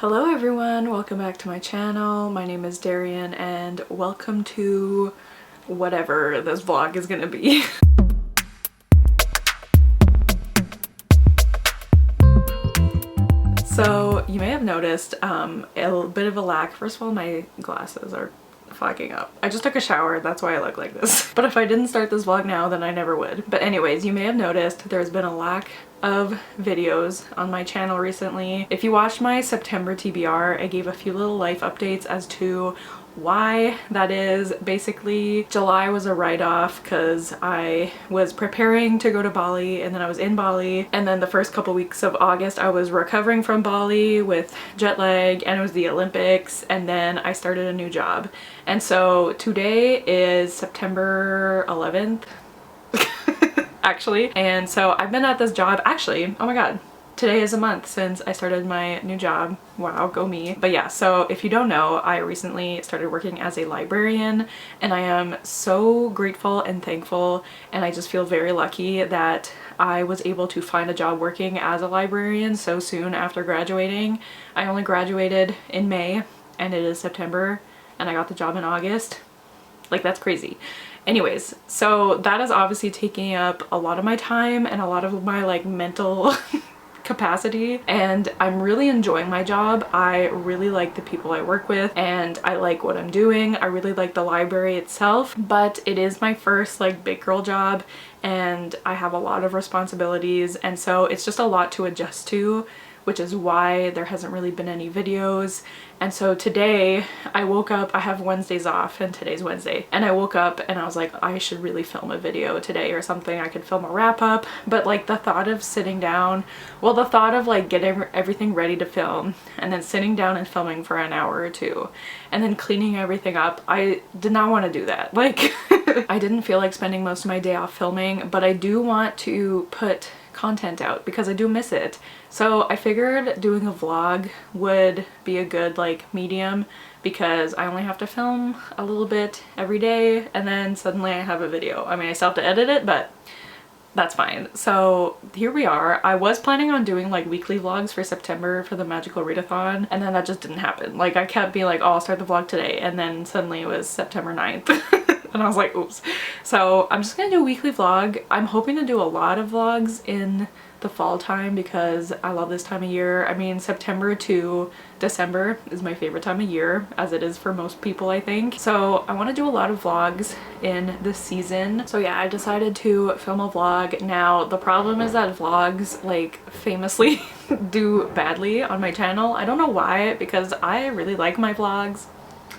Hello everyone, welcome back to my channel. My name is Darian and welcome to whatever this vlog is gonna be. So you may have noticed a bit of a lack. First of all, my glasses are fogging up. I just took a shower, that's why I look like this. But if I didn't start this vlog now, then I never would. But anyways, you may have noticed there's been a lack of videos on my channel recently. If you watched my September TBR, I gave a few little life updates as to why that is. Basically, July was a write-off because I was preparing to go to Bali and then I was in Bali, and then the first couple weeks of August I was recovering from Bali with jet lag and it was the Olympics, and then I started a new job. And so today is September 11th actually, and so I've been at this job actually, oh my god, today is a month since I started my new job. Wow, go me. But yeah, so if you don't know, I recently started working as a librarian and I am so grateful and thankful, and I just feel very lucky that I was able to find a job working as a librarian so soon after graduating. I only graduated in May and it is September and I got the job in August. Like, that's crazy. Anyways, so that is obviously taking up a lot of my time and a lot of my like mental capacity, and I'm really enjoying my job. I really like the people I work with and I like what I'm doing. I really like the library itself, but it is my first like big girl job and I have a lot of responsibilities, and so it's just a lot to adjust to, which is why there hasn't really been any videos. And so today I woke up, I have Wednesdays off and today's Wednesday, and I woke up and I was like, I should really film a video today or something. I could film a wrap up, but like the thought of sitting down, well, the thought of like getting everything ready to film and then sitting down and filming for an hour or two and then cleaning everything up, I did not want to do that. Like I didn't feel like spending most of my day off filming, but I do want to put content out because I do miss it. So I figured doing a vlog would be a good like medium, because I only have to film a little bit every day and then suddenly I have a video. I mean, I still have to edit it, but that's fine. So here we are. I was planning on doing like weekly vlogs for September for the magical readathon, and then that just didn't happen. Like I kept being like, oh, I'll start the vlog today, and then suddenly it was September 9th. And I was like, oops. So I'm just gonna do a weekly vlog. I'm hoping to do a lot of vlogs in the fall time because I love this time of year. I mean, September to December is my favorite time of year, as it is for most people, I think. So I want to do a lot of vlogs in this season. So yeah, I decided to film a vlog. Now the problem is that vlogs like famously do badly on my channel. I don't know why, because I really like my vlogs.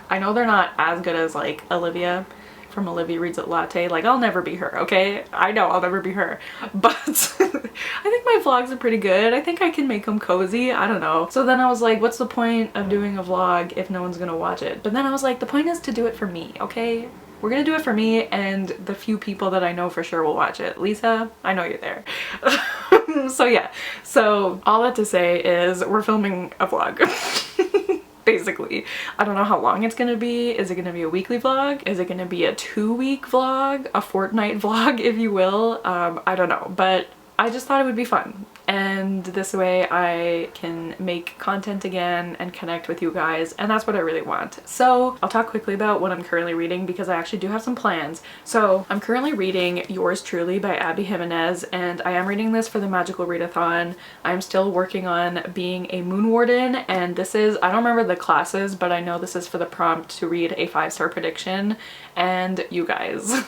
I know they're not as good as like Olivia from Olivia Reads It Latte. Like, I'll never be her, okay? I know I'll never be her, but I think my vlogs are pretty good. I think I can make them cozy. I don't know. So then I was like, what's the point of doing a vlog if no one's gonna watch it? But then I was like, the point is to do it for me, okay? We're gonna do it for me and the few people that I know for sure will watch it. Lisa, I know you're there. So yeah, so all that to say is we're filming a vlog. Basically. I don't know how long it's gonna be. Is it gonna be a weekly vlog? Is it gonna be a 2-week vlog? A fortnight vlog, if you will? I don't know, but I just thought it would be fun. And this way I can make content again and connect with you guys, and that's what I really want. So I'll talk quickly about what I'm currently reading because I actually do have some plans. So I'm currently reading Yours Truly by Abby Jimenez, and I am reading this for the Magical Readathon. I'm still working on being a moon warden, and this is, I don't remember the classes, but I know this is for the prompt to read a 5-star prediction. And you guys,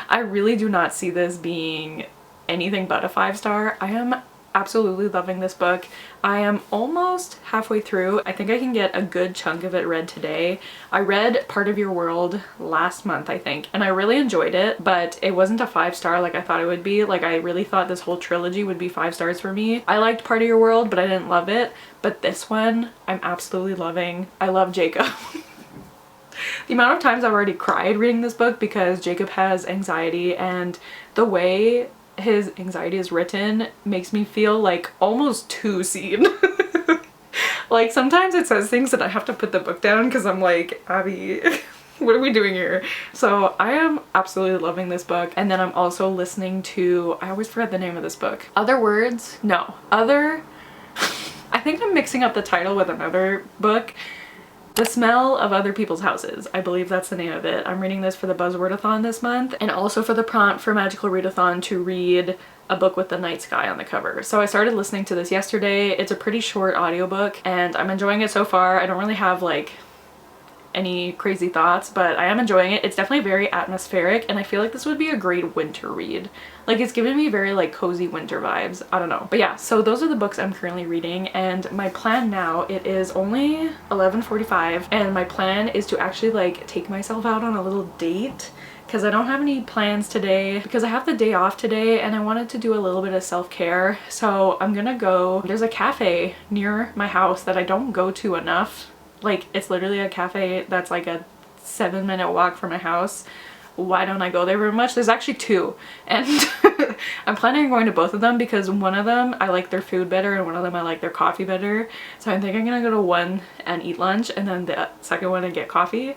I really do not see this being anything but a 5-star. I am absolutely loving this book. I am almost halfway through. I think I can get a good chunk of it read today. I read Part of Your World last month, I think, and I really enjoyed it, but it wasn't a 5-star like I thought it would be. Like, I really thought this whole trilogy would be 5 stars for me. I liked Part of Your World, but I didn't love it. But this one, I'm absolutely loving. I love Jacob. The amount of times I've already cried reading this book because Jacob has anxiety, and the way his anxiety is written makes me feel like almost too seen. Like sometimes it says things that I have to put the book down because I'm like, Abby, what are we doing here? So I am absolutely loving this book. And then I'm also listening to, I always forget the name of this book. Other Words? No. Other, I think I'm mixing up the title with another book. The Smell of Other People's Houses. I believe that's the name of it. I'm reading this for the Buzzwordathon this month, and also for the prompt for Magical Readathon to read a book with the night sky on the cover. So I started listening to this yesterday. It's a pretty short audiobook and I'm enjoying it so far. I don't really have like any crazy thoughts, but I am enjoying it. It's definitely very atmospheric and I feel like this would be a great winter read. Like it's giving me very like cozy winter vibes. I don't know. But yeah, so those are the books I'm currently reading, and my plan now, it is only 11:45 and my plan is to actually like take myself out on a little date because I don't have any plans today because I have the day off today and I wanted to do a little bit of self-care. So I'm gonna go, there's a cafe near my house that I don't go to enough. Like it's literally a cafe that's like a 7-minute walk from my house. Why don't I go there very much? There's actually two, and I'm planning on going to both of them because one of them I like their food better and one of them I like their coffee better. So I think I'm gonna go to one and eat lunch and then the second one and get coffee.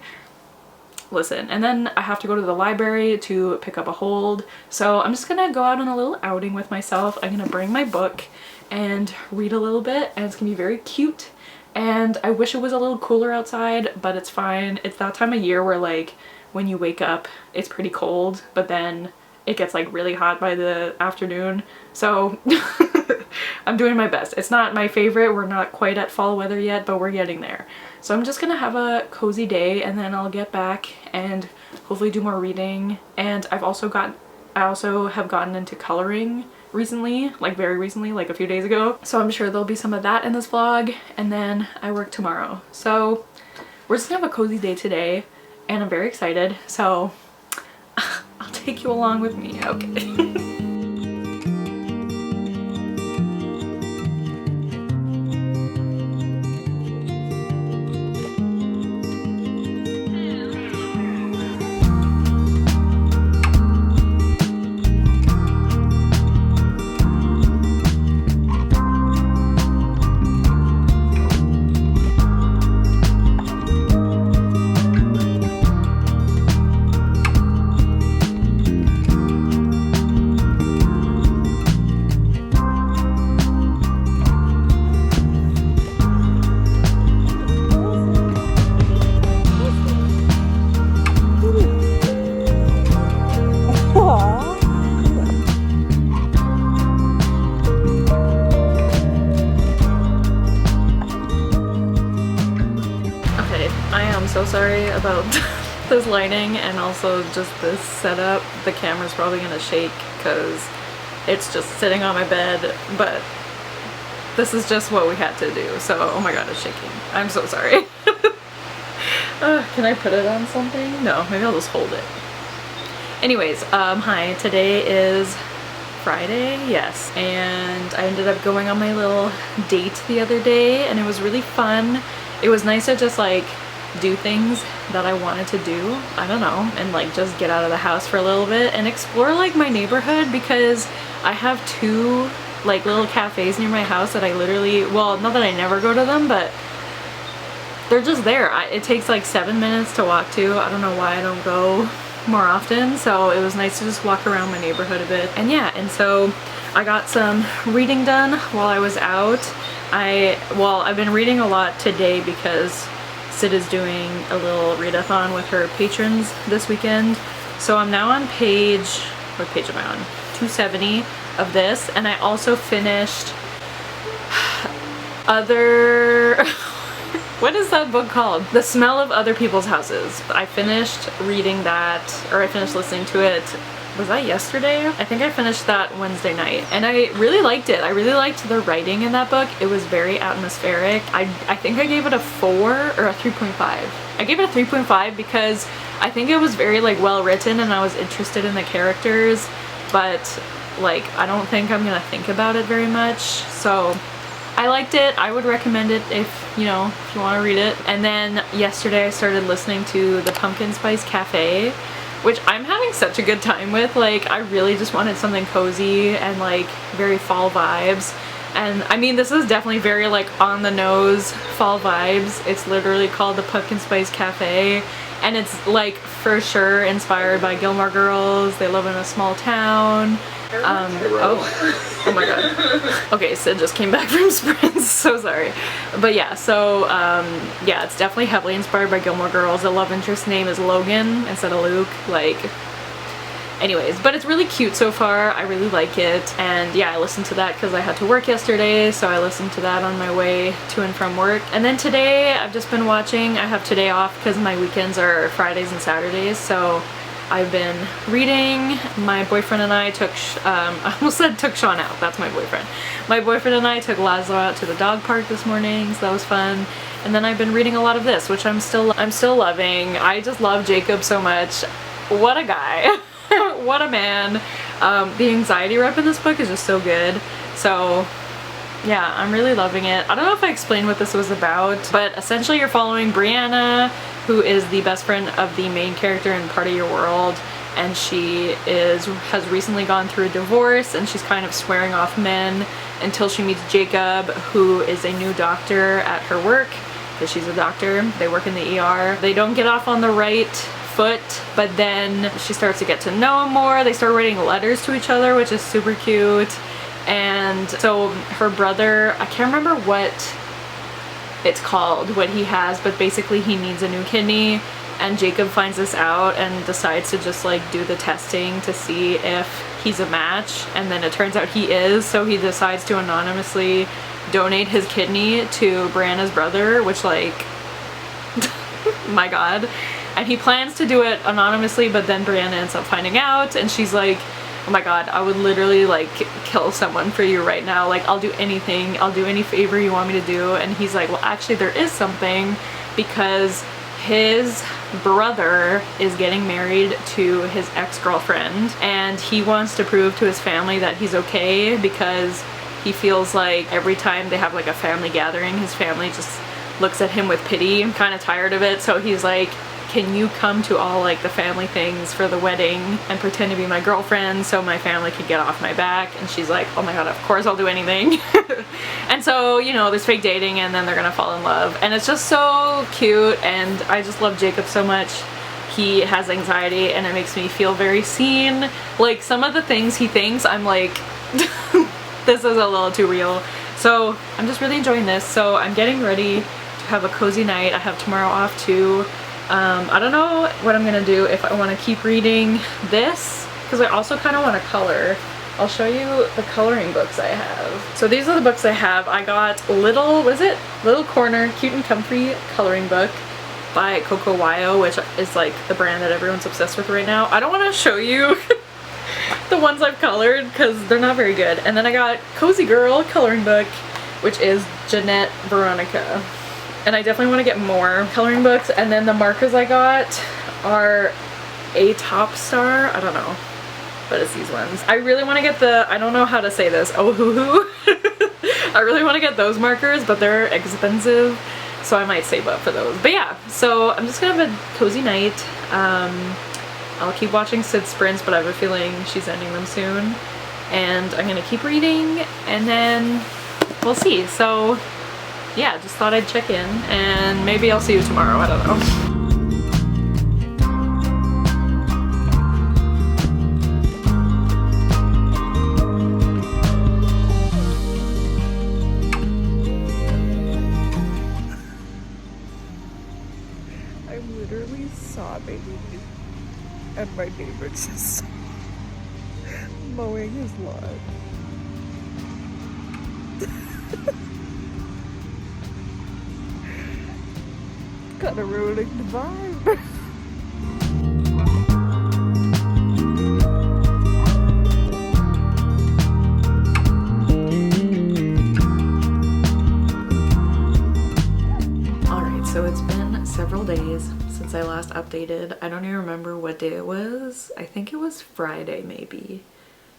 Listen, and then I have to go to the library to pick up a hold. So I'm just gonna go out on a little outing with myself. I'm gonna bring my book and read a little bit, and it's gonna be very cute. And I wish it was a little cooler outside, but it's fine. It's that time of year where like when you wake up it's pretty cold, but then it gets like really hot by the afternoon. So I'm doing my best. It's not my favorite. We're not quite at fall weather yet, but we're getting there. So I'm just gonna have a cozy day and then I'll get back and hopefully do more reading. And I also have gotten into coloring recently, like very recently, like a few days ago. So I'm sure there'll be some of that in this vlog, and then I work tomorrow. So we're just gonna have a cozy day today and I'm very excited. So I'll take you along with me, okay? So sorry about this lighting and also just this setup. The camera's probably gonna shake because it's just sitting on my bed, but this is just what we had to do. So oh my god, it's shaking. I'm so sorry. Can I put it on something? No, maybe I'll just hold it. Anyways, hi, today is Friday, yes, and I ended up going on my little date the other day and it was really fun. It was nice to just like do things that I wanted to do, I don't know, and like just get out of the house for a little bit and explore like my neighborhood, because I have two like little cafes near my house that I literally, well, not that I never go to them, but they're just there. It takes like 7 minutes to walk to. I don't know why I don't go more often, so it was nice to just walk around my neighborhood a bit. And yeah, and so I got some reading done while I was out. I've been reading a lot today because Sid is doing a little readathon with her patrons this weekend. So I'm now on page, what page am I on? 270 of this, and I also finished what is that book called? The Smell of Other People's Houses. I finished reading that, or I finished listening to it, was that yesterday? I think I finished that Wednesday night and I really liked it. I really liked the writing in that book. It was very atmospheric. I think I gave it a 4 or a 3.5. I gave it a 3.5 because I think it was very like well written and I was interested in the characters, but like I don't think I'm gonna think about it very much. So I liked it. I would recommend it if you want to read it. And then yesterday I started listening to the Pumpkin Spice Cafe, which I'm having such a good time with. Like I really just wanted something cozy and like very fall vibes. And I mean, this is definitely very like on the nose fall vibes. It's literally called the Pumpkin Spice Cafe and it's like for sure inspired by Gilmore Girls. They live in a small town. Oh. Oh my god. Okay, Sid just came back from sprints, so sorry. But yeah, so yeah, it's definitely heavily inspired by Gilmore Girls. The love interest name is Logan instead of Luke, like, anyways, but it's really cute so far. I really like it. And yeah, I listened to that because I had to work yesterday, so I listened to that on my way to and from work. And then today I've just been watching. I have today off because my weekends are Fridays and Saturdays, so I've been reading. My boyfriend and I took I almost said took Sean out. That's my boyfriend. My boyfriend and I took Laszlo out to the dog park this morning, so that was fun. And then I've been reading a lot of this, which I'm still loving. I just love Jacob so much. What a guy. What a man. The anxiety rep in this book is just so good. So yeah, I'm really loving it. I don't know if I explained what this was about, but essentially you're following Brianna, who is the best friend of the main character in Part of Your World, and she has recently gone through a divorce, and she's kind of swearing off men until she meets Jacob, who is a new doctor at her work, because she's a doctor. They work in the ER. They don't get off on the right foot, but then she starts to get to know him more. They start writing letters to each other, which is super cute. And so her brother, I can't remember what it's called, what he has, but basically he needs a new kidney, and Jacob finds this out and decides to just like do the testing to see if he's a match, and then it turns out he is, so he decides to anonymously donate his kidney to Brianna's brother, which, like, my god. And he plans to do it anonymously, but then Brianna ends up finding out, and she's like, oh my god, I would literally like kill someone for you right now. Like, I'll do anything. I'll do any favor you want me to do. And he's like, well, actually there is something, because his brother is getting married to his ex-girlfriend, and he wants to prove to his family that he's okay, because he feels like every time they have like a family gathering, his family just looks at him with pity. I'm kind of tired of it, so he's like, can you come to all like the family things for the wedding and pretend to be my girlfriend so my family can get off my back? And she's like, oh my god, of course I'll do anything. And so, you know, there's fake dating, and then they're gonna fall in love, and it's just so cute. And I just love Jacob so much. He has anxiety, and it makes me feel very seen. Like, some of the things he thinks, I'm like, this is a little too real. So I'm just really enjoying this. So I'm getting ready to have a cozy night. I have tomorrow off too. I don't know what I'm gonna do, if I want to keep reading this, because I also kind of want to color. I'll show you the coloring books I have. So these are the books I have. I got Little Corner Cute and Comfy coloring book by Coco Wyo, which is like the brand that everyone's obsessed with right now. I don't want to show you the ones I've colored because they're not very good. And then I got Cozy Girl coloring book, which is Jeanette Veronica. And I definitely want to get more coloring books. And then the markers I got are a Top Star. I don't know, but it's these ones. I really want to get the, I don't know how to say this, oh hoo hoo. I really want to get those markers, but they're expensive, so I might save up for those. But yeah, so I'm just gonna have a cozy night. I'll keep watching Sid Sprints, but I have a feeling she's ending them soon. And I'm gonna keep reading, and then we'll see. So yeah, just thought I'd check in, and maybe I'll see you tomorrow, I don't know. I'm literally sobbing, and my neighbor's just mowing his lawn. Kind of ruining the vibe. Alright, so it's been several days since I last updated. I don't even remember what day it was. I think it was Friday maybe,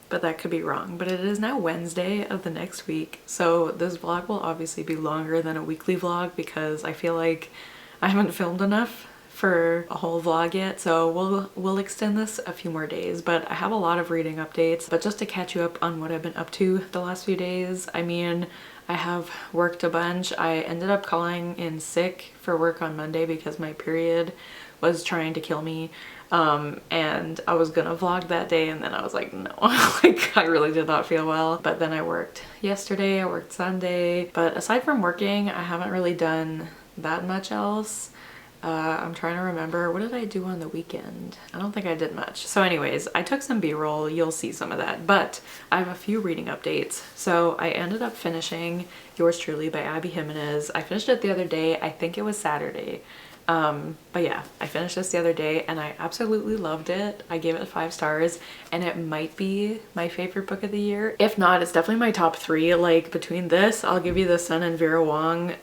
but that could be wrong. But it is now Wednesday of the next week, so this vlog will obviously be longer than a weekly vlog because I feel like I haven't filmed enough for a whole vlog yet, so we'll extend this a few more days. But I have a lot of reading updates. But just to catch you up on what I've been up to the last few days, I mean, I have worked a bunch. I ended up calling in sick for work on Monday because my period was trying to kill me. And I was gonna vlog that day, and then I was like, no, like I really did not feel well. But then I worked yesterday, I worked Sunday, but aside from working, I haven't really done that much else. I'm trying to remember, what did I do on the weekend? I don't think I did much. So anyways, I took some b-roll, you'll see some of that, but I have a few reading updates. So I ended up finishing Yours Truly by Abby Jimenez. I finished it the other day, I think it was Saturday. But yeah, I finished this the other day and I absolutely loved it. I gave it 5 stars and it might be my favorite book of the year. If not, it's definitely my top 3. Like between this, I'll give you The Sun and Vera Wong.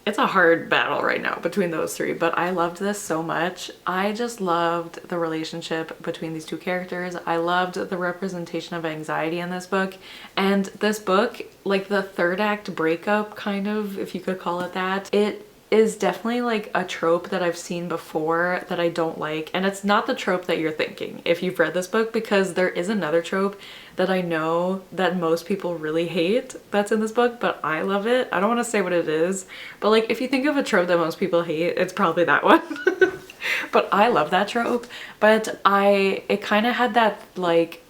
It's a hard battle right now between those 3, but I loved this so much. I just loved the relationship between these 2 characters. I loved the representation of anxiety in this book. And this book, like the 3rd act breakup kind of, if you could call it that, it is definitely like a trope that I've seen before that I don't like. And it's not the trope that you're thinking if you've read this book, because there is another trope that I know that most people really hate that's in this book, but I love it. I don't want to say what it is, but like if you think of a trope that most people hate, it's probably that one. But I love that trope. But it kind of had that like,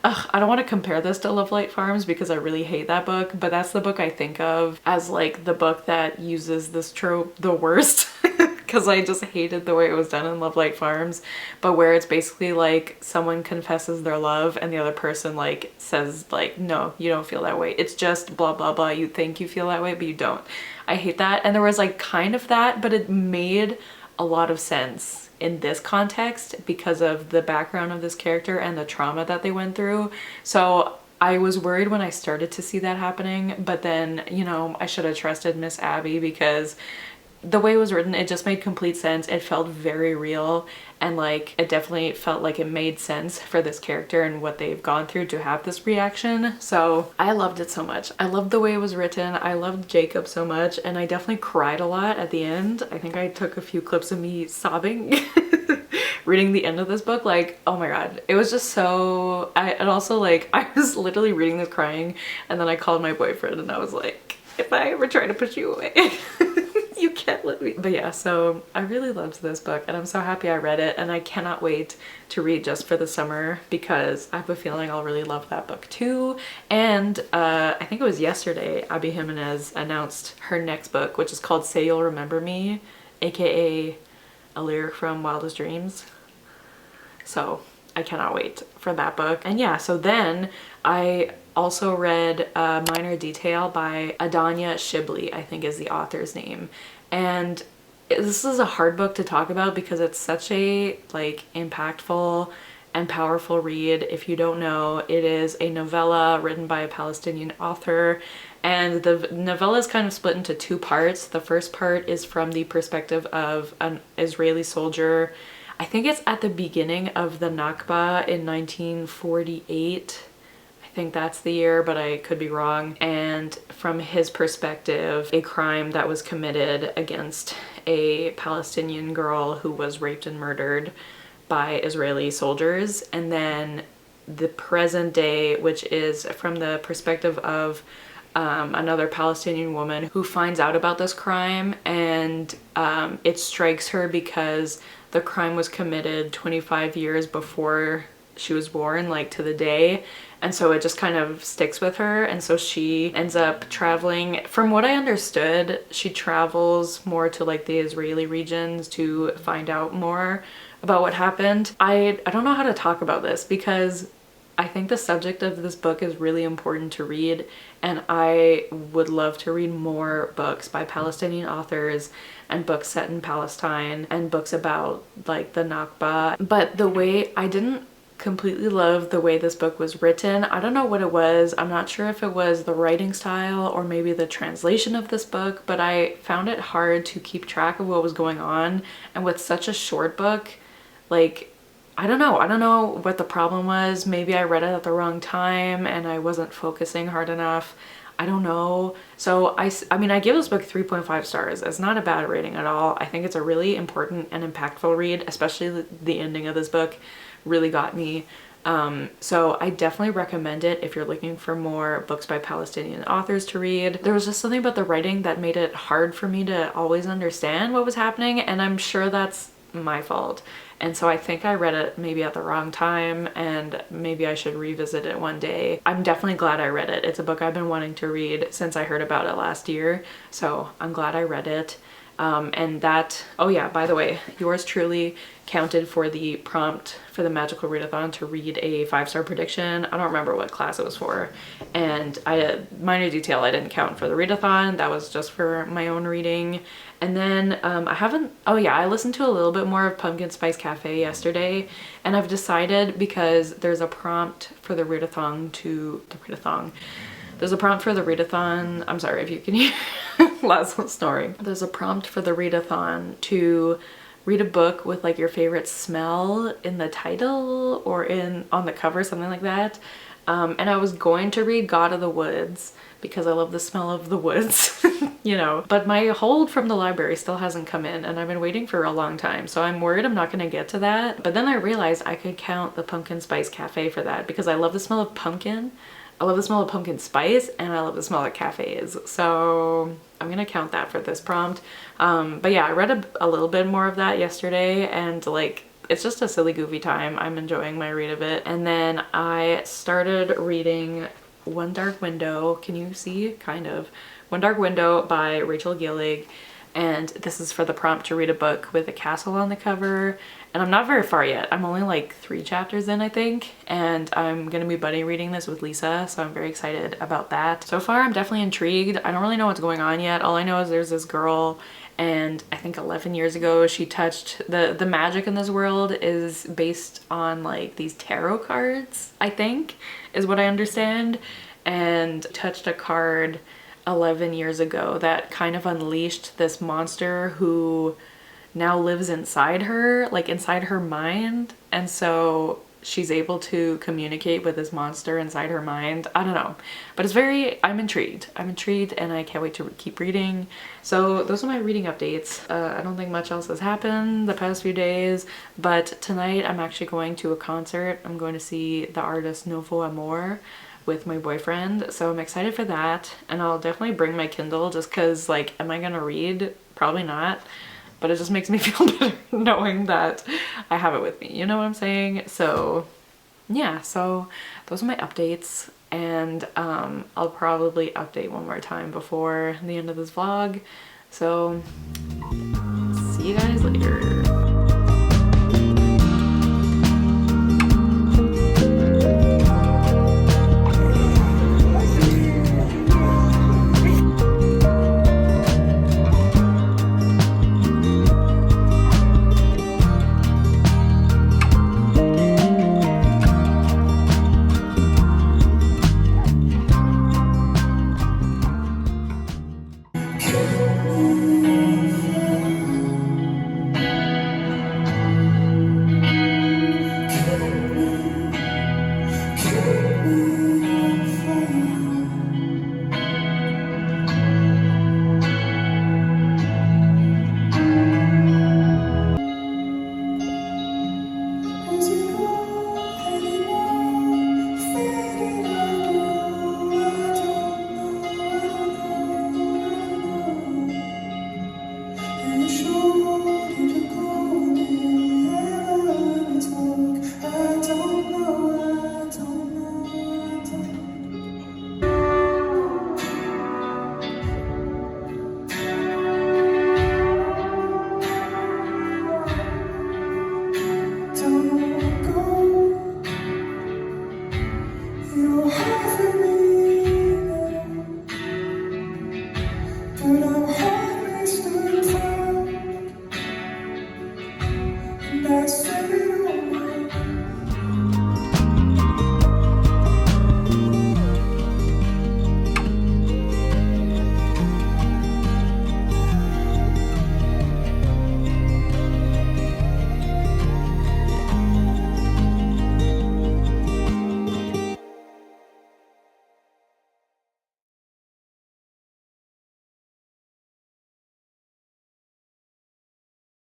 I don't want to compare this to Love Light Farms because I really hate that book, but that's the book I think of as like the book that uses this trope the worst. Because I just hated the way it was done in Love Light Farms, but where it's basically like someone confesses their love and the other person like says like, no, you don't feel that way. It's just blah, blah, blah. You think you feel that way, but you don't. I hate that. And there was like kind of that, but it made a lot of sense in this context because of the background of this character and the trauma that they went through. So I was worried when I started to see that happening, but then, you know, I should have trusted Miss Abby because the way it was written, it just made complete sense. It felt very real, and like it definitely felt like it made sense for this character and what they've gone through to have this reaction. So I loved it so much. I loved the way it was written. I loved Jacob so much, and I definitely cried a lot at the end. I think I took a few clips of me sobbing reading the end of this book. Like, oh my god, it was just so and also like I was literally reading this crying, and then I called my boyfriend and I was like, if I ever try to push you away you can't let me. But yeah, so I really loved this book and I'm so happy I read it, and I cannot wait to read Just for the Summer because I have a feeling I'll really love that book too. And I think it was yesterday Abby Jimenez announced her next book, which is called Say You'll Remember Me, aka a lyric from Wildest Dreams. So I cannot wait for that book. And yeah, so then I also read Minor Detail by Adanya Shibli, I think is the author's name. And this is a hard book to talk about because it's such a like impactful and powerful read. If you don't know, it is a novella written by a Palestinian author, and the novella is kind of split into 2 parts. The first part is from the perspective of an Israeli soldier. I think it's at the beginning of the Nakba in 1948. I think that's the year, but I could be wrong. And from his perspective, a crime that was committed against a Palestinian girl who was raped and murdered by Israeli soldiers. And then the present day, which is from the perspective of another Palestinian woman who finds out about this crime, and it strikes her because the crime was committed 25 years before she was born, like to the day. And so it just kind of sticks with her, and so she ends up traveling. From what I understood, she travels more to like the Israeli regions to find out more about what happened. I don't know how to talk about this because I think the subject of this book is really important to read, and I would love to read more books by Palestinian authors and books set in Palestine and books about like the Nakba. But the way I didn't completely love the way this book was written. I don't know what it was. I'm not sure if it was the writing style or maybe the translation of this book, but I found it hard to keep track of what was going on. And with such a short book, like, I don't know what the problem was. Maybe I read it at the wrong time and I wasn't focusing hard enough. I don't know. So I mean, I give this book 3.5 stars. It's not a bad rating at all. I think it's a really important and impactful read, especially the ending of this book really got me. So I definitely recommend it if you're looking for more books by Palestinian authors to read. There was just something about the writing that made it hard for me to always understand what was happening, and I'm sure that's my fault. And so I think I read it maybe at the wrong time, and maybe I should revisit it one day. I'm definitely glad I read it. It's a book I've been wanting to read since I heard about it last year, so I'm glad I read it. And that, oh yeah, by the way, yours truly counted for the prompt for the magical readathon to read a 5-star prediction. I don't remember what class it was for, and minor detail, I didn't count for the readathon. That was just for my own reading. And then I listened to a little bit more of Pumpkin Spice Cafe yesterday, and I've decided, because there's a prompt for the readathon there's a prompt for the readathon. I'm sorry if you can hear Laszlo snoring. There's a prompt for the readathon to read a book with like your favorite smell in the title or on the cover, something like that. And I was going to read God of the Woods because I love the smell of the woods, you know, but my hold from the library still hasn't come in, and I've been waiting for a long time. So I'm worried I'm not going to get to that. But then I realized I could count the Pumpkin Spice Cafe for that, because I love the smell of pumpkin. I love the smell of pumpkin spice, and I love the smell of cafes. So I'm gonna count that for this prompt. But yeah, I read a little bit more of that yesterday, and like, it's just a silly goofy time. I'm enjoying my read of it. And then I started reading One Dark Window. Can you see? Kind of. One Dark Window by Rachel Gillig. And this is for the prompt to read a book with a castle on the cover. And I'm not very far yet. I'm only like 3 chapters in, I think. And I'm gonna be buddy reading this with Lisa, so I'm very excited about that. So far, I'm definitely intrigued. I don't really know what's going on yet. All I know is there's this girl, and I think 11 years ago she touched the magic in this world is based on like these tarot cards, I think, is what I understand, and touched a card 11 years ago that kind of unleashed this monster who now lives inside her, like inside her mind. And so she's able to communicate with this monster inside her mind. I don't know, but I'm intrigued. I'm intrigued, and I can't wait to keep reading. So those are my reading updates. I don't think much else has happened the past few days, but tonight I'm actually going to a concert. I'm going to see the artist Novo Amor with my boyfriend, so I'm excited for that. And I'll definitely bring my Kindle, just because, like, am I gonna read? Probably not, but it just makes me feel better knowing that I have it with me, you know what I'm saying? So yeah, so those are my updates, and I'll probably update one more time before the end of this vlog. So see you guys later.